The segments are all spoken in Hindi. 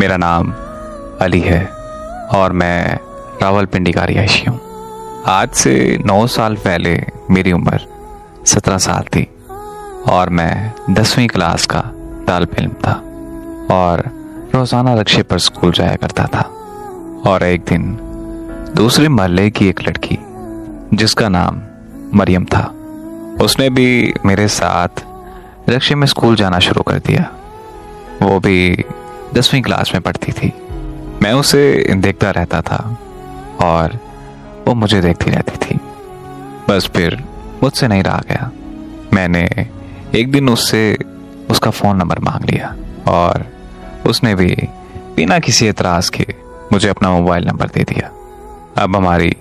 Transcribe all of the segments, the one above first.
मेरा नाम अली है और मैं रावलपिंडी का रिहायशी हूँ। आज से 9 साल पहले मेरी उम्र 17 साल थी और मैं 10वीं क्लास का तालिब इल्म था और रोज़ाना रिक्शे पर स्कूल जाया करता था। और एक दिन दूसरे मोहल्ले की एक लड़की जिसका नाम मरियम था, उसने भी मेरे साथ रिक्शे में स्कूल जाना शुरू कर दिया। वो भी 10वीं क्लास में पढ़ती थी। मैं उसे देखता रहता था और वो मुझे देखती रहती थी। बस फिर मुझसे नहीं रहा गया। मैंने एक दिन उससे उसका फ़ोन नंबर मांग लिया और उसने भी बिना किसी एतराज़ के मुझे अपना मोबाइल नंबर दे दिया। अब हमारी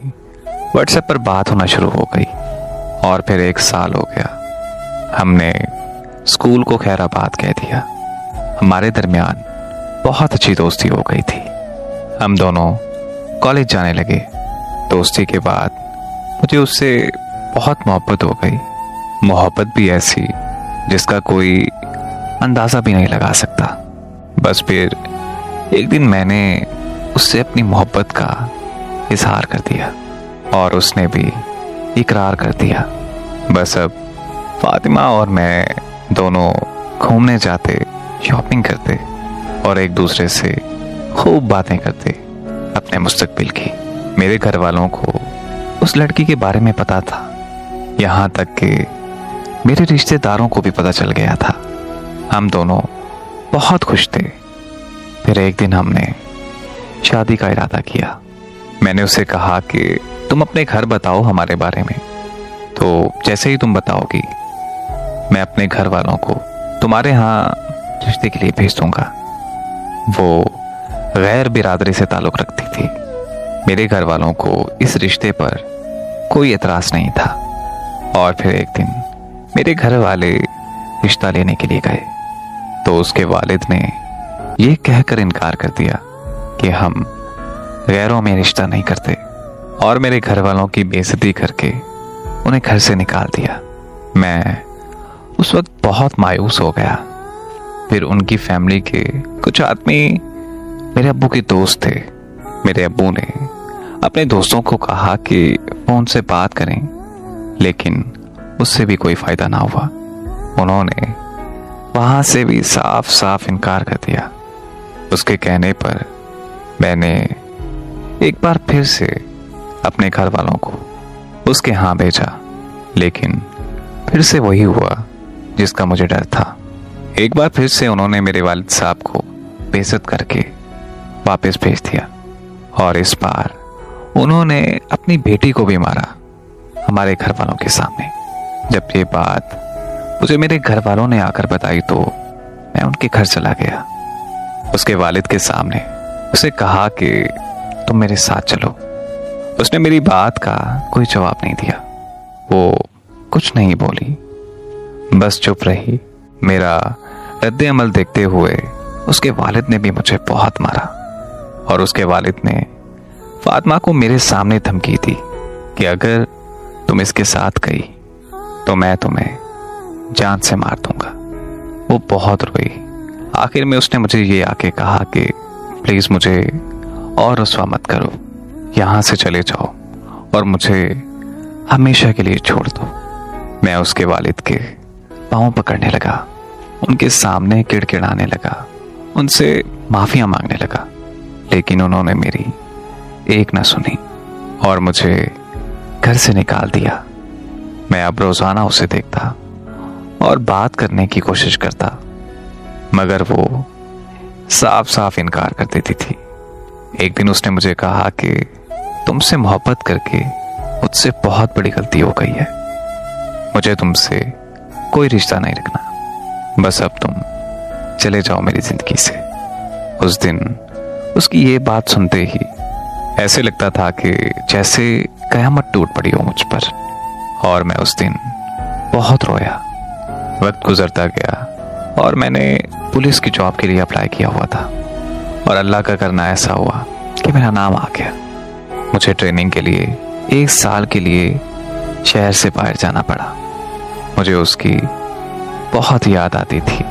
व्हाट्सएप पर बात होना शुरू हो गई और फिर 1 साल हो गया। हमने स्कूल को खैराबाद कह दिया। हमारे दरमियान बहुत अच्छी दोस्ती हो गई थी। हम दोनों कॉलेज जाने लगे। दोस्ती के बाद मुझे उससे बहुत मोहब्बत हो गई। मोहब्बत भी ऐसी जिसका कोई अंदाज़ा भी नहीं लगा सकता। बस फिर एक दिन मैंने उससे अपनी मोहब्बत का इजहार कर दिया और उसने भी इकरार कर दिया। बस अब फातिमा और मैं दोनों घूमने जाते, शॉपिंग करते और एक दूसरे से खूब बातें करते अपने मुस्तकबिल की। मेरे घर वालों को उस लड़की के बारे में पता था, यहाँ तक कि मेरे रिश्तेदारों को भी पता चल गया था। हम दोनों बहुत खुश थे। फिर एक दिन हमने शादी का इरादा किया। मैंने उसे कहा कि तुम अपने घर बताओ हमारे बारे में, तो जैसे ही तुम बताओगी मैं अपने घर वालों को तुम्हारे यहाँ रिश्ते के लिए भेज दूंगा। वो गैर बिरादरी से ताल्लुक़ रखती थी। मेरे घर वालों को इस रिश्ते पर कोई एतराज़ नहीं था। और फिर एक दिन मेरे घर वाले रिश्ता लेने के लिए गए तो उसके वालिद ने ये कहकर इनकार कर दिया कि हम गैरों में रिश्ता नहीं करते और मेरे घर वालों की बेइज्जती करके उन्हें घर से निकाल दिया। मैं उस वक्त बहुत मायूस हो गया। फिर उनकी फैमिली के कुछ आदमी मेरे अब्बू के दोस्त थे। मेरे अब्बू ने अपने दोस्तों को कहा कि वो उनसे बात करें, लेकिन उससे भी कोई फ़ायदा ना हुआ। उन्होंने वहाँ से भी साफ साफ इनकार कर दिया। उसके कहने पर मैंने एक बार फिर से अपने घर वालों को उसके यहाँ भेजा, लेकिन फिर से वही हुआ जिसका मुझे डर था। एक बार फिर से उन्होंने मेरे वालिद साहब को बेइज्जत करके वापस भेज दिया और इस बार उन्होंने अपनी बेटी को भी मारा हमारे घर वालों के सामने। जब ये बात मुझे मेरे घर वालों ने आकर बताई तो मैं उनके घर चला गया। उसके वालिद के सामने उसे कहा कि तुम मेरे साथ चलो। उसने मेरी बात का कोई जवाब नहीं दिया। वो कुछ नहीं बोली, बस चुप रही। मेरा रद्द अमल देखते हुए उसके वालिद ने भी मुझे बहुत मारा और उसके वालिद ने फातिमा को मेरे सामने धमकी दी कि अगर तुम इसके साथ गई तो मैं तुम्हें जान से मार दूंगा। वो बहुत रोई। आखिर में उसने मुझे ये आके कहा कि प्लीज़ मुझे और रुस्वा मत करो, यहाँ से चले जाओ और मुझे हमेशा के लिए छोड़ दो। मैं उसके वालिद के पाँव पकड़ने लगा, उनके सामने किड़किड़ाने लगा, उनसे माफ़िया मांगने लगा, लेकिन उन्होंने मेरी एक न सुनी और मुझे घर से निकाल दिया। मैं अब रोज़ाना उसे देखता और बात करने की कोशिश करता, मगर वो साफ साफ इनकार कर देती थी। एक दिन उसने मुझे कहा कि तुमसे मोहब्बत करके मुझसे बहुत बड़ी गलती हो गई है। मुझे तुमसे कोई रिश्ता नहीं रखना, बस अब तुम चले जाओ मेरी ज़िंदगी से। उस दिन उसकी ये बात सुनते ही ऐसे लगता था कि जैसे कयामत टूट पड़ी हो मुझ पर। और मैं उस दिन बहुत रोया। वक्त गुजरता गया और मैंने पुलिस की जॉब के लिए अप्लाई किया हुआ था और अल्लाह का करना ऐसा हुआ कि मेरा नाम आ गया। मुझे ट्रेनिंग के लिए 1 साल के लिए शहर से बाहर जाना पड़ा। मुझे उसकी बहुत याद आती थी।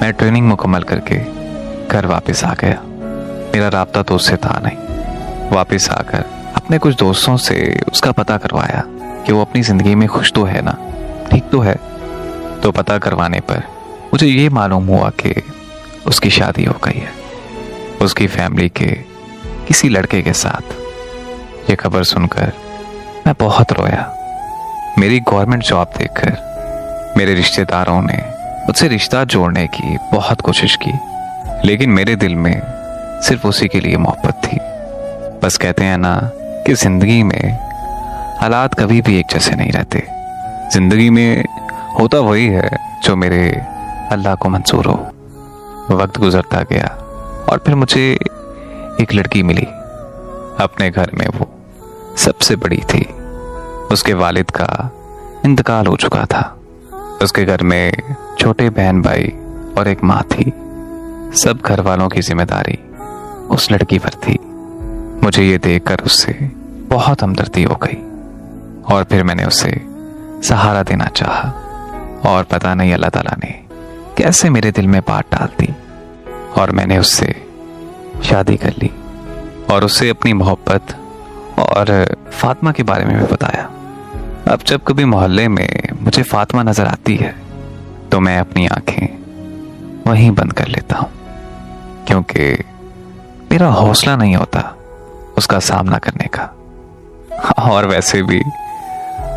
मैं ट्रेनिंग मुकम्मल करके घर वापस आ गया। मेरा राब्ता तो उससे था नहीं। वापस आकर अपने कुछ दोस्तों से उसका पता करवाया कि वो अपनी जिंदगी में खुश तो है ना, ठीक तो है। तो पता करवाने पर मुझे ये मालूम हुआ कि उसकी शादी हो गई है, उसकी फैमिली के किसी लड़के के साथ। ये खबर सुनकर मैं बहुत रोया। मेरी गवर्नमेंट जॉब देखकर मेरे रिश्तेदारों ने मुझसे रिश्ता जोड़ने की बहुत कोशिश की, लेकिन मेरे दिल में सिर्फ उसी के लिए मोहब्बत थी। बस कहते हैं ना कि जिंदगी में हालात कभी भी एक जैसे नहीं रहते। जिंदगी में होता वही है जो मेरे अल्लाह को मंजूर हो। वक्त गुजरता गया और फिर मुझे एक लड़की मिली। अपने घर में वो सबसे बड़ी थी। उसके वालिद का इंतकाल हो चुका था। उसके घर में छोटे बहन भाई और एक माँ थी। सब घर वालों की जिम्मेदारी उस लड़की पर थी। मुझे ये देखकर उससे बहुत हमदर्दी हो गई और फिर मैंने उसे सहारा देना चाहा। और पता नहीं अल्लाह ताला ने कैसे मेरे दिल में बात डाल दी और मैंने उससे शादी कर ली और उससे अपनी मोहब्बत और फातिमा के बारे में भी बताया। अब जब कभी मोहल्ले में मुझे फातिमा नजर आती है तो मैं अपनी आंखें वहीं बंद कर लेता हूं, क्योंकि मेरा हौसला नहीं होता उसका सामना करने का। और वैसे भी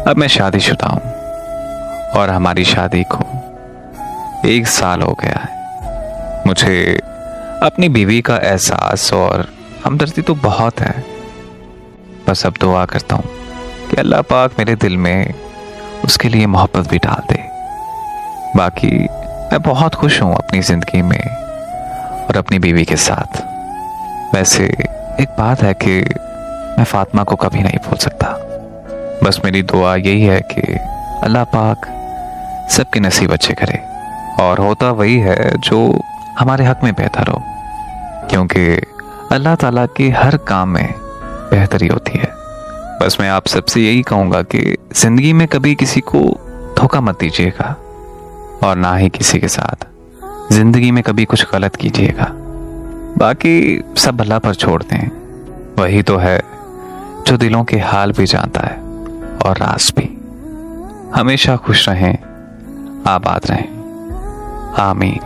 अब मैं शादीशुदा हूं और हमारी शादी को 1 साल हो गया है। मुझे अपनी बीवी का एहसास और हमदर्दी तो बहुत है। बस अब दुआ करता हूं कि अल्लाह पाक मेरे दिल में उसके लिए मोहब्बत भी डाल दे। बाकी मैं बहुत खुश हूं अपनी जिंदगी में और अपनी बीवी के साथ। वैसे एक बात है कि मैं फातिमा को कभी नहीं भूल सकता। बस मेरी दुआ यही है कि अल्लाह पाक सबके नसीब अच्छे करे और होता वही है जो हमारे हक में बेहतर हो, क्योंकि अल्लाह ताला के हर काम में बेहतरी होती है। बस मैं आप सबसे यही कहूँगा कि जिंदगी में कभी किसी को धोखा मत दीजिएगा और ना ही किसी के साथ जिंदगी में कभी कुछ गलत कीजिएगा। बाकी सब अल्लाह पर छोड़ दें। वही तो है जो दिलों के हाल भी जानता है और राज भी। हमेशा खुश रहें, आबाद रहें। आमीन।